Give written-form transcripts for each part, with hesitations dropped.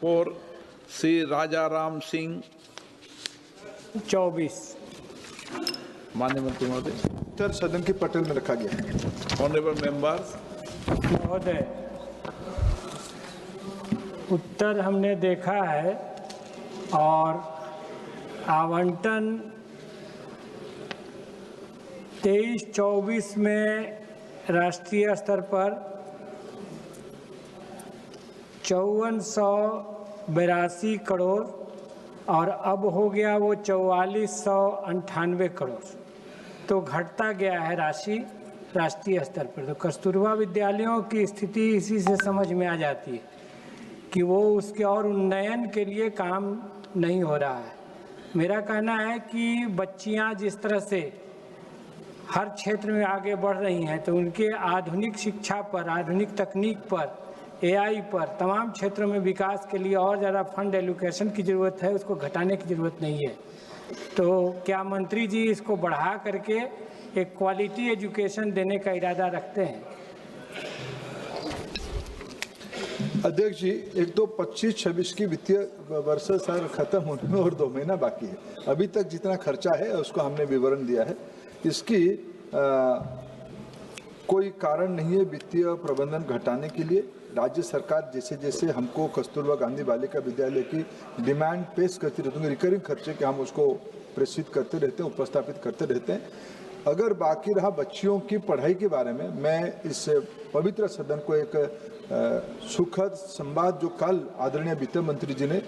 4 श्री राजाराम सिंह। 24। माननीय मंत्री महोदय। उत्तर सदन की पटल में रखा गया है। Honourable members. महोदय, उत्तर हमने देखा है और आवंटन 23-24 में राष्ट्रीय स्तर पर 5482 करोड़ और अब हो गया वो 4498 करोड़, तो घटता गया है राशि राष्ट्रीय स्तर पर। तो कस्तूरबा विद्यालयों की स्थिति इसी से समझ में आ जाती है कि वो उसके और उन्नयन के लिए काम नहीं हो रहा है। मेरा कहना है कि बच्चियां जिस तरह से हर क्षेत्र में आगे बढ़ रही हैं, तो उनके आधुनिक शिक्षा पर, आधुनिक तकनीक पर, एआई पर, तमाम क्षेत्रों में विकास के लिए और ज़्यादा फंड एलोकेशन की ज़रूरत है, उसको घटाने की ज़रूरत नहीं है। तो क्या मंत्री जी इसको बढ़ा करके एक क्वालिटी एजुकेशन देने का इरादा रखते हैं? अध्यक्ष जी, एक तो 25-26 की वित्तीय वर्ष सर खत्म होने में और 2 महीना बाकी है। अभी तक जितना खर्चा है उसको हमने विवरण दिया है। इसकी कोई कारण नहीं है वित्तीय प्रबंधन घटाने के लिए। राज्य सरकार जैसे जैसे हमको कस्तूरबा गांधी बालिका विद्यालय की डिमांड पेश करती रहती है, रिकरिंग खर्चे के हम उसको प्रेषित करते रहते हैं, उपस्थापित करते रहते हैं। अगर बाकी रहा बच्चियों की पढ़ाई के बारे में, मैं इस पवित्र सदन को एक सुखद संवाद जो कल आदरणीय वित्त मंत्री जी ने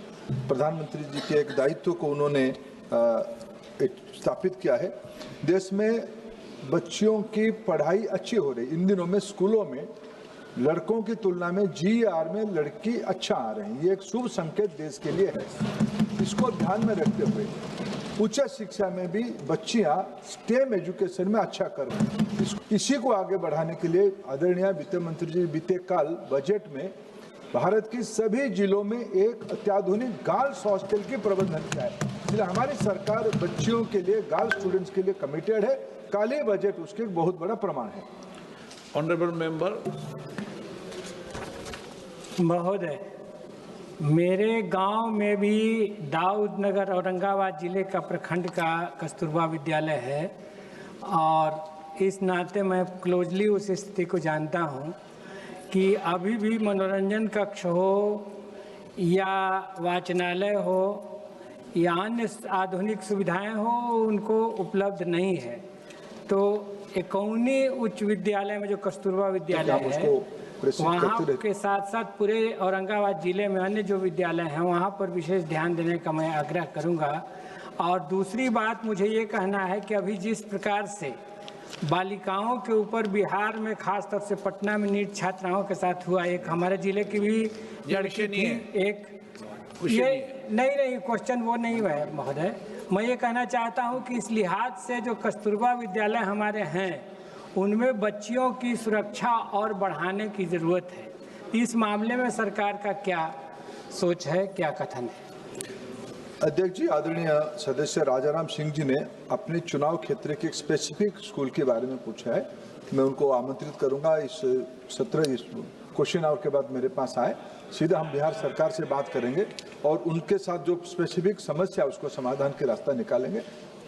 प्रधानमंत्री जी के एक दायित्व को उन्होंने स्थापित किया है। देश में बच्चियों की पढ़ाई अच्छी हो रही। इन दिनों में स्कूलों में लड़कों की तुलना में जीआर में लड़की अच्छा आ रही है। ये एक शुभ संकेत देश के लिए है। इसको ध्यान में रखते हुए उच्च शिक्षा में भी बच्चियां स्टेम एजुकेशन में अच्छा कर रही हैं। इसी को आगे बढ़ाने के लिए आदरणीय वित्त मंत्री जी बीते कल बजट में भारत की सभी जिलों में एक अत्याधुनिक गर्ल्स हॉस्टल की प्रबंधन किया है। इसलिए हमारी सरकार बच्चियों के लिए, गर्ल्स स्टूडेंट्स के लिए कमिटेड है। काली बजट उसके एक बहुत बड़ा प्रमाण है। Honourable member. महोदय, मेरे गांव में भी दाऊद नगर औरंगाबाद जिले का प्रखंड का कस्तूरबा विद्यालय है और इस नाते मैं क्लोजली उस स्थिति को जानता हूं कि अभी भी मनोरंजन कक्ष हो या वाचनालय हो या अन्य आधुनिक सुविधाएं हो, उनको उपलब्ध नहीं है। तो एकौनी उच्च विद्यालय में जो कस्तूरबा विद्यालय है, वहाँ के साथ साथ पूरे औरंगाबाद जिले में अन्य जो विद्यालय हैं वहाँ पर विशेष ध्यान देने का मैं आग्रह करूँगा। और दूसरी बात मुझे ये कहना है कि अभी जिस प्रकार से बालिकाओं के ऊपर बिहार में खास तौर से पटना में नीट छात्राओं के साथ हुआ, एक हमारे जिले की भी लड़की थी, एक ये नहीं क्वेश्चन वो नहीं है महोदय। मैं ये कहना चाहता हूँ कि इस लिहाज से जो कस्तूरबा विद्यालय हमारे हैं उनमें बच्चियों की सुरक्षा और बढ़ाने की ज़रूरत है। इस मामले में सरकार का क्या सोच है, क्या कथन है? अध्यक्ष जी, आदरणीय सदस्य राजाराम सिंह जी ने अपने चुनाव क्षेत्र के एक स्पेसिफिक स्कूल के बारे में पूछा है। मैं उनको आमंत्रित करूंगा इस सत्र, इस क्वेश्चन आवर के बाद मेरे पास आए, सीधा हम बिहार सरकार से बात करेंगे और उनके साथ जो स्पेसिफिक समस्या उसको समाधान के रास्ता निकालेंगे।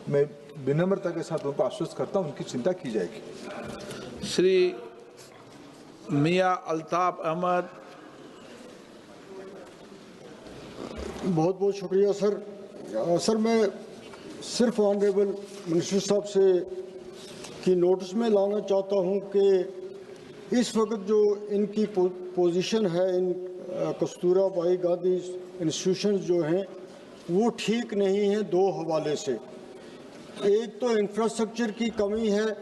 मैं विनम्रता के साथ उनको आश्वस्त करता हूं, उनकी चिंता की जाएगी। श्री मियां अल्ताफ अहमद। बहुत बहुत शुक्रिया सर। सर, मैं सिर्फ ऑनरेबल मिनिस्टर साहब से की नोटिस में लाना चाहता हूं कि इस वक्त जो इनकी पोजीशन है, इन कस्तूरबाई गांधी इंस्टीट्यूशन जो हैं वो ठीक नहीं है 2 हवाले से। एक तो इंफ्रास्ट्रक्चर की कमी है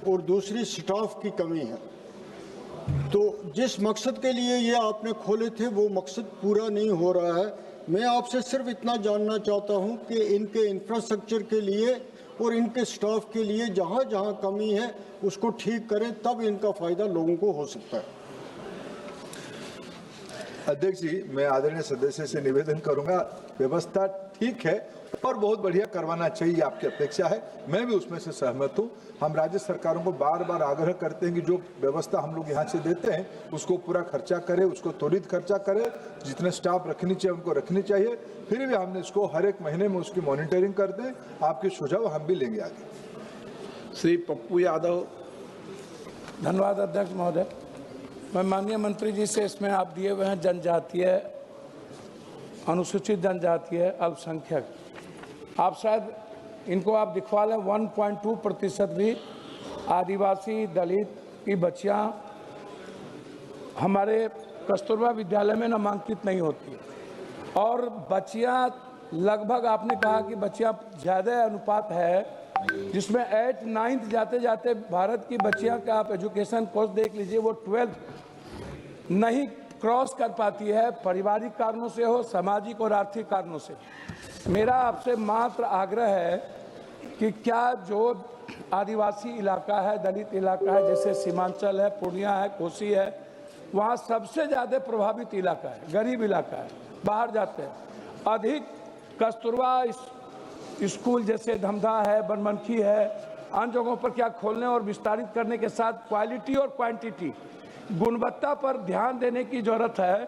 और दूसरी स्टाफ की कमी है। तो जिस मकसद के लिए ये आपने खोले थे वो मकसद पूरा नहीं हो रहा है। मैं आपसे सिर्फ इतना जानना चाहता हूं कि इनके इंफ्रास्ट्रक्चर के लिए और इनके स्टाफ के लिए जहां जहां कमी है उसको ठीक करें, तब इनका फ़ायदा लोगों को हो सकता है। अध्यक्ष जी, मैं आदरणीय सदस्य से निवेदन करूंगा, व्यवस्था ठीक है और बहुत बढ़िया करवाना चाहिए, आपकी अपेक्षा है, मैं भी उसमें से सहमत हूं। हम राज्य सरकारों को बार बार आग्रह करते हैं कि जो व्यवस्था हम लोग यहाँ से देते हैं उसको पूरा खर्चा करें, उसको त्वरित खर्चा करें, जितने स्टाफ रखनी चाहिए उनको रखनी चाहिए। फिर भी हमने इसको हर एक महीने में उसकी मॉनिटरिंग करते हैं। आपके सुझाव हम भी लेंगे आगे। श्री पप्पू यादव। धन्यवाद अध्यक्ष महोदय। मैं माननीय मंत्री जी से इसमें आप दिए हुए हैं जनजातीय, अनुसूचित जनजातीय, अल्पसंख्यक, आप शायद इनको आप दिखवा लें 1.2% भी आदिवासी दलित की बच्चियां हमारे कस्तूरबा विद्यालय में नामांकित नहीं होती और बच्चियां लगभग आपने कहा कि बच्चियां ज़्यादा अनुपात है जिसमें 8th 9th जाते जाते भारत की बच्चियां का आप एजुकेशन कोर्स देख लीजिए वो 12th नहीं क्रॉस कर पाती है, पारिवारिक कारणों से हो, सामाजिक और आर्थिक कारणों से। मेरा आपसे मात्र आग्रह है कि क्या जो आदिवासी इलाका है, दलित इलाका है, जैसे सीमांचल है, पूर्णिया है, कोसी है, वहाँ सबसे ज़्यादा प्रभावित इलाका है, गरीब इलाका है, बाहर जाते हैं, अधिक कस्तूरबा स्कूल जैसे धमधा है, बनमनखी है, अन्य जगहों पर क्या खोलने और विस्तारित करने के साथ क्वालिटी और क्वांटिटी, गुणवत्ता पर ध्यान देने की जरूरत है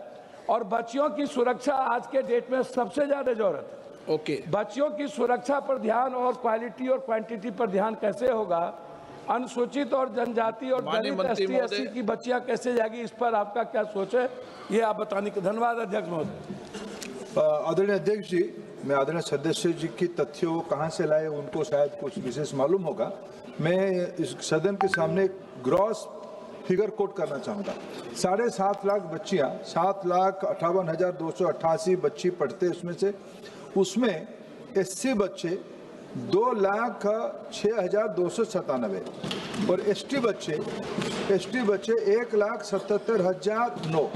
और बच्चियों की सुरक्षा आज के डेट में सबसे ज़्यादा जरूरत है। ओके। बच्चियों की सुरक्षा पर ध्यान और क्वालिटी और क्वांटिटी पर ध्यान कैसे होगा, अनुसूचित और जनजाति और दलित ST/SC की बच्चियां कैसे जाएगी, इस पर आपका क्या सोच है, ये आप बताने के धन्यवाद अध्यक्ष महोदय। आदरणीय अध्यक्ष जी, मैं आदरणीय सदस्य जी की तथ्यों कहाँ से लाए उनको शायद कुछ विशेष मालूम होगा। मैं इस सदन के सामने ग्रॉस फिगर कोट करना चाहूँगा। 7.5 लाख बच्चियाँ, 7,58,288 बच्ची पढ़ते उसमें SC बच्चे 2,06,297 और ST बच्चे 1,77,009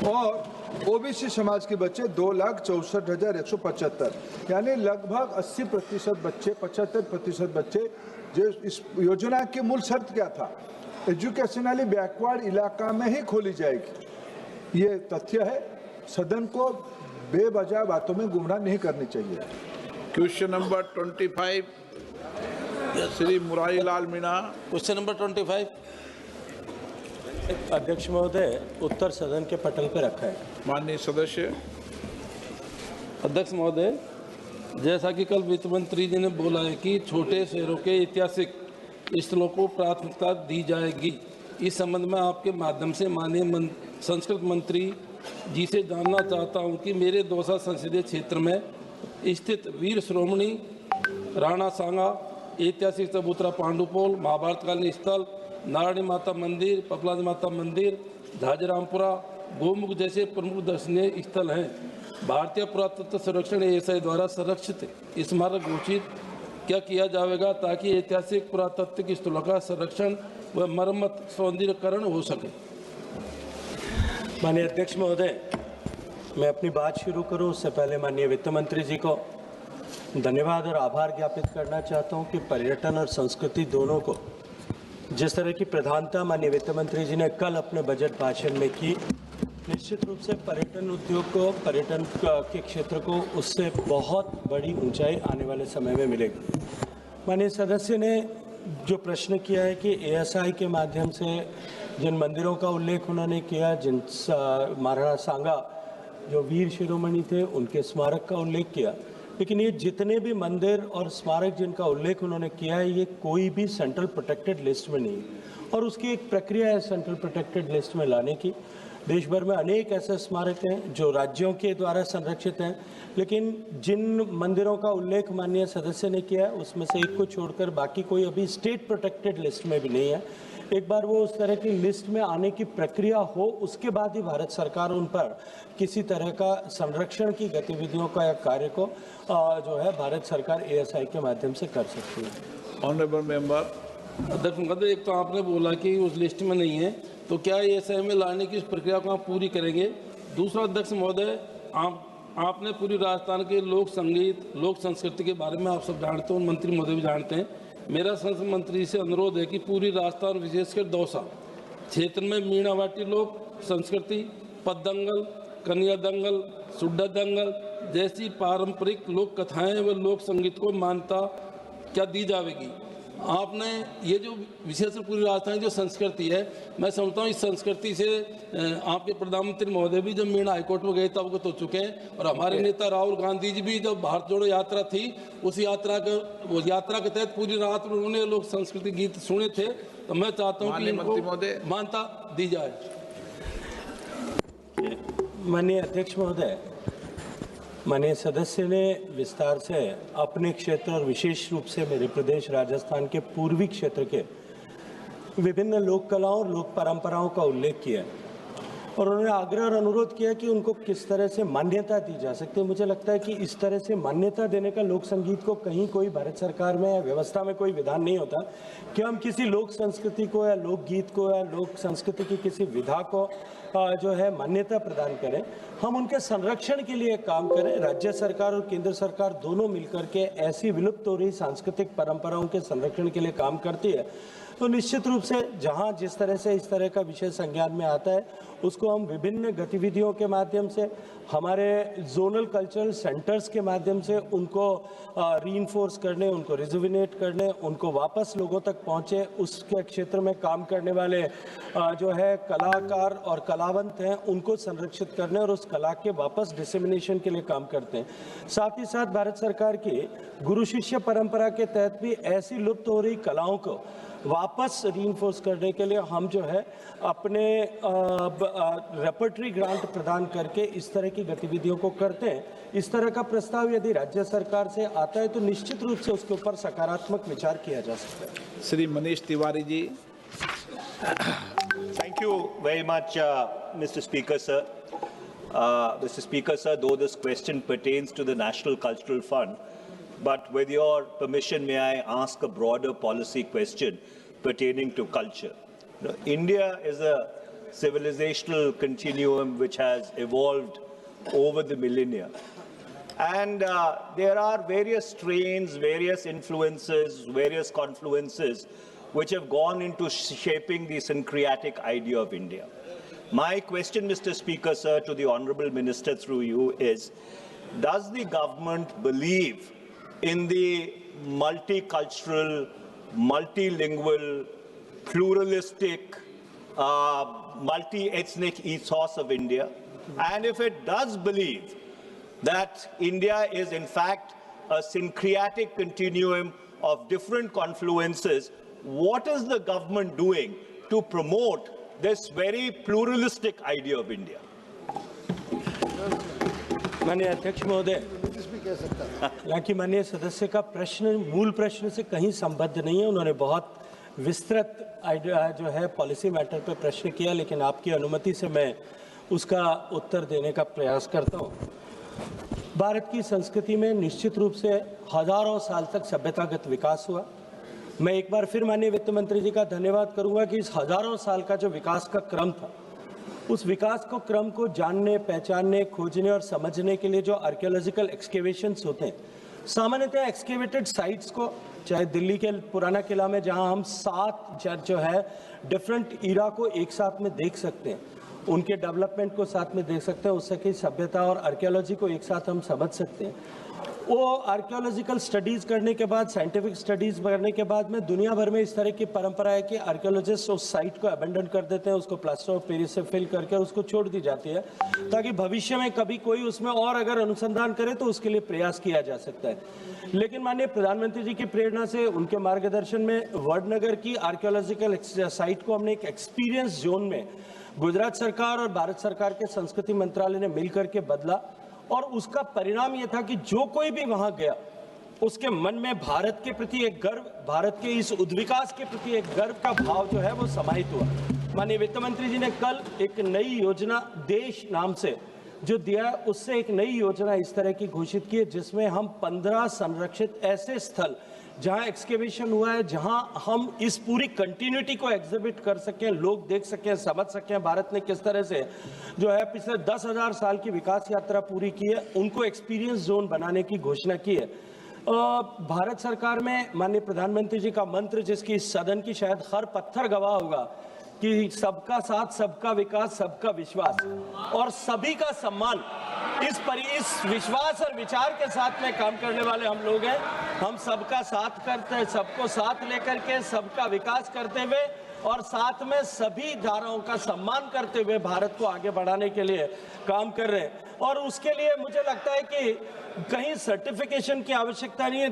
और OBC समाज के बच्चे 2,64,175, यानी लगभग 80% बच्चे, 75% बच्चे। जो इस योजना की मूल शर्त क्या था, एजुकेशनली बैकवर्ड इलाका में ही खोली जाएगी। ये तथ्य है, सदन को बेवजह बातों में गुमराह नहीं करनी चाहिए। Question number 25 Shri Murari Lal Meena. Question number 25। अध्यक्ष महोदय, उत्तर सदन के पटल पर रखा है। माननीय सदस्य। अध्यक्ष महोदय, जैसा कि कल वित्त मंत्री जी ने बोला है कि छोटे शहरों के ऐतिहासिक स्थलों को प्राथमिकता दी जाएगी, इस संबंध में आपके माध्यम से माननीय संस्कृत मंत्री जी से जानना चाहता हूं कि मेरे दौसा संसदीय क्षेत्र में स्थित वीर शिरोमणि राणा सांगा, ऐतिहासिक चबूतरा पांडुपोल, महाभारतकालीन स्थल, नारायणी माता मंदिर, पपलाज माता मंदिर, झाजरामपुरा, गोमुख जैसे प्रमुख दर्शनीय स्थल हैं। भारतीय पुरातत्व संरक्षण एएसआई द्वारा संरक्षित स्मारक घोषित क्या किया जाएगा ताकि ऐतिहासिक पुरातत्विक स्थलों का संरक्षण व मरम्मत सौंदर्यीकरण हो सके। माननीय अध्यक्ष महोदय, मैं अपनी बात शुरू करूं उससे पहले माननीय वित्त मंत्री जी को धन्यवाद और आभार ज्ञापित करना चाहता हूं कि पर्यटन और संस्कृति दोनों को जिस तरह की प्रधानता माननीय वित्त मंत्री जी ने कल अपने बजट भाषण में की, निश्चित रूप से पर्यटन उद्योग को, पर्यटन के क्षेत्र को उससे बहुत बड़ी ऊंचाई आने वाले समय में मिलेगी। माननीय सदस्य ने जो प्रश्न किया है कि एएसआई के माध्यम से जिन मंदिरों का उल्लेख उन्होंने किया, जिन महाराणा सांगा जो वीर शिरोमणि थे उनके स्मारक का उल्लेख किया, लेकिन ये जितने भी मंदिर और स्मारक जिनका उल्लेख उन्होंने किया है, ये कोई भी सेंट्रल प्रोटेक्टेड लिस्ट में नहीं है और उसकी एक प्रक्रिया है सेंट्रल प्रोटेक्टेड लिस्ट में लाने की। देश भर में अनेक ऐसे स्मारक हैं जो राज्यों के द्वारा संरक्षित हैं, लेकिन जिन मंदिरों का उल्लेख माननीय सदस्य ने किया है उसमें से एक को छोड़कर बाकी कोई अभी स्टेट प्रोटेक्टेड लिस्ट में भी नहीं है। एक बार वो उस तरह की लिस्ट में आने की प्रक्रिया हो, उसके बाद ही भारत सरकार उन पर किसी तरह का संरक्षण की गतिविधियों का या कार्य को जो है भारत सरकार एएसआई के माध्यम से कर सकती है। Honourable member. अध्यक्ष महोदय, एक तो आपने बोला कि उस लिस्ट में नहीं है, तो क्या एएसआई में लाने की इस प्रक्रिया को आप पूरी करेंगे? दूसरा अध्यक्ष महोदय, आपने पूरी राजस्थान के लोक संगीत, लोक संस्कृति के बारे में आप सब जानते हो, मंत्री महोदय भी जानते हैं। मेरा संसद मंत्री से अनुरोध है कि पूरी राजस्थान विशेषकर दौसा क्षेत्र में मीणावाटी लोक संस्कृति, पद्दंगल, कन्या दंगल, सुड्डा दंगल जैसी पारंपरिक लोक कथाएं व लोक संगीत को मान्यता क्या दी जाएगी? आपने ये जो विशेष पूरी राजस्थान की जो संस्कृति है, मैं समझता हूँ इस संस्कृति से आपके प्रधानमंत्री महोदय भी जब मीणा हाईकोर्ट में गए तब अवगत हो चुके हैं, और हमारे नेता राहुल गांधी जी भी जब भारत जोड़ो यात्रा थी उस यात्रा के तहत पूरी रात में उन्होंने लोग संस्कृति गीत सुने थे। तो मैं चाहता हूँ कि इनको मान्यता दी जाए। माननीय अध्यक्ष महोदय, माननीय सदस्य ने विस्तार से अपने क्षेत्र और विशेष रूप से मेरे प्रदेश राजस्थान के पूर्वी क्षेत्र के विभिन्न लोक कलाओं और लोक परंपराओं का उल्लेख किया और उन्होंने आग्रह और अनुरोध किया कि उनको किस तरह से मान्यता दी जा सकती है। मुझे लगता है कि इस तरह से मान्यता देने का लोक संगीत को कहीं कोई भारत सरकार में या व्यवस्था में कोई विधान नहीं होता कि हम किसी लोक संस्कृति को या लोक गीत को या लोक संस्कृति की किसी विधा को जो है मान्यता प्रदान करें। हम उनके संरक्षण के लिए काम करें। राज्य सरकार और केंद्र सरकार दोनों मिलकर के ऐसी विलुप्त हो रही सांस्कृतिक परंपराओं के संरक्षण के लिए काम करती है। तो निश्चित रूप से जहां जिस तरह से इस तरह का विषय संज्ञान में आता है उसको हम विभिन्न गतिविधियों के माध्यम से, हमारे जोनल कल्चरल सेंटर्स के माध्यम से उनको रीइंफोर्स करने, उनको रिजुविनेट करने, उनको वापस लोगों तक पहुंचे, उसके क्षेत्र में काम करने वाले जो है कलाकार और कलावंत हैं उनको संरक्षित करने और उस कला के वापस डिसेमिनेशन के लिए काम करते हैं। साथ ही साथ भारत सरकार की गुरु शिष्य परंपरा के तहत भी ऐसी लुप्त हो रही कलाओं को वापस रीइंफोर्स करने के लिए हम जो है अपने रेपर्टरी ग्रांट प्रदान करके इस तरह की गतिविधियों को करते हैं। इस तरह का प्रस्ताव यदि राज्य सरकार से आता है तो निश्चित रूप से उसके ऊपर सकारात्मक विचार किया जा सकता है। Shri Manish Tiwari ji. Thank you very much, Mr. Speaker, sir. Mr. Speaker, sir, though this question pertains to the National Cultural Fund, but with your permission, may I ask a broader policy question pertaining to culture? India is a civilizational continuum which has evolved over the millennia. And there are various strains, various influences, various confluences which have gone into shaping the syncretic idea of India. My question, Mr. Speaker, sir, to the Honourable Minister through you is, does the government believe in the multicultural, multilingual, pluralistic, multi-ethnic ethos of India? And if it does believe that India is in fact a syncretic continuum of different confluences, what is the government doing to promote this very pluralistic idea of India? माननीय अध्यक्ष महोदय, हालांकि माननीय सदस्य का प्रश्न मूल प्रश्न से कहीं संबद्ध नहीं है। उन्होंने बहुत विस्तृत जो है पॉलिसी मैटर पर प्रश्न किया, लेकिन आपकी अनुमति से मैं उसका उत्तर देने का प्रयास करता हूँ। भारत की संस्कृति में निश्चित रूप से हजारों साल तक सभ्यतागत विकास हुआ। मैं एक बार फिर माननीय वित्त मंत्री जी का धन्यवाद करूंगा कि इस हजारों साल का जो विकास का क्रम था, उस विकास को क्रम को जानने, पहचानने, खोजने और समझने के लिए जो आर्कियोलॉजिकल एक्सकेवेशंस होते हैं, सामान्यतः एक्सकेवेटेड साइट्स को, चाहे दिल्ली के पुराना किला में जहां हम 7 जो है डिफरेंट ईरा को एक साथ में देख सकते हैं, उनके डेवलपमेंट को साथ में देख सकते हैं, उससे की सभ्यता और आर्कियोलॉजी को एक साथ हम समझ सकते हैं। वो आर्कियोलॉजिकल स्टडीज़ करने के बाद, साइंटिफिक स्टडीज़ करने के बाद में दुनिया भर में इस तरह की परंपरा है कि आर्कियोलॉजिस्ट उस साइट को अबेंडन कर देते हैं, उसको प्लास्टर ऑफ पेरिस से फिल करके उसको छोड़ दी जाती है, ताकि भविष्य में कभी कोई उसमें और अगर अनुसंधान करे तो उसके लिए प्रयास किया जा सकता है। लेकिन माननीय प्रधानमंत्री जी की प्रेरणा से, उनके मार्गदर्शन में वडनगर की आर्कियोलॉजिकल साइट को हमने एक एक्सपीरियंस जोन में गुजरात सरकार और भारत सरकार के संस्कृति मंत्रालय ने मिलकर के बदला, और उसका परिणाम यह था कि जो कोई भी वहां गया उसके मन में भारत के प्रति एक गर्व, भारत के इस उद्विकास के प्रति एक गर्व का भाव जो है वो समाहित हुआ। माननीय वित्त मंत्री जी ने कल एक नई योजना देश नाम से जो दिया, उससे एक नई योजना इस तरह की घोषित की है जिसमें हम 15 संरक्षित ऐसे स्थल जहां एक्सकेवेशन हुआ है, जहां हम इस पूरी कंटिन्यूटी को एग्जिबिट कर सकें, लोग देख सकें, समझ सकें भारत ने किस तरह से जो है पिछले 10,000 साल की विकास यात्रा पूरी की है, उनको एक्सपीरियंस जोन बनाने की घोषणा की है। भारत सरकार में माननीय प्रधानमंत्री जी का मंत्र, जिसकी इस सदन की शायद हर पत्थर गवाह होगा, कि सबका साथ, सबका विकास, सबका विश्वास और सभी का सम्मान, इस विश्वास और विचार के साथ में काम करने वाले हम लोग हैं। हम सबका साथ करते हैं, सबको साथ लेकर के सबका विकास करते हुए और साथ में सभी धाराओं का सम्मान करते हुए भारत को आगे बढ़ाने के लिए काम कर रहे हैं। और उसके लिए मुझे लगता है कि कहीं सर्टिफिकेशन की आवश्यकता नहीं है।